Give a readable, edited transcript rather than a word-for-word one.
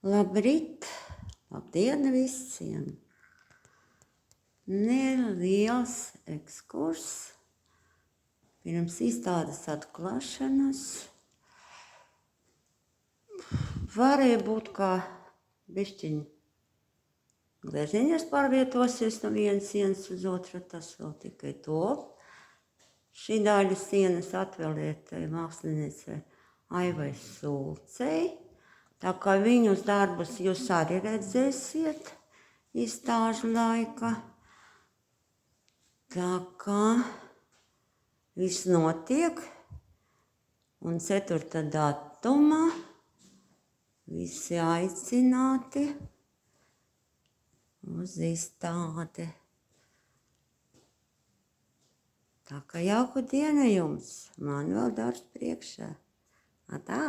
Labrīt! Labdien visiem! Neliels ekskurs pirms izstādes atklāšanas. Varēja būt, kā bišķiņi gleziņas pārvietosies no vienas sienas uz otru, tas vēl tikai top. Šī daļa sienas atvēlēta māksliniecei Aivai Sulcei. Tā kā viņus darbus jūs arī redzēsiet izstāžu laika. Tā kā viss notiek. Un 4. datumā visi aicināti uz izstādi. Tā kā jauku dienu jums. Man vēl darbs priekšā. Atā!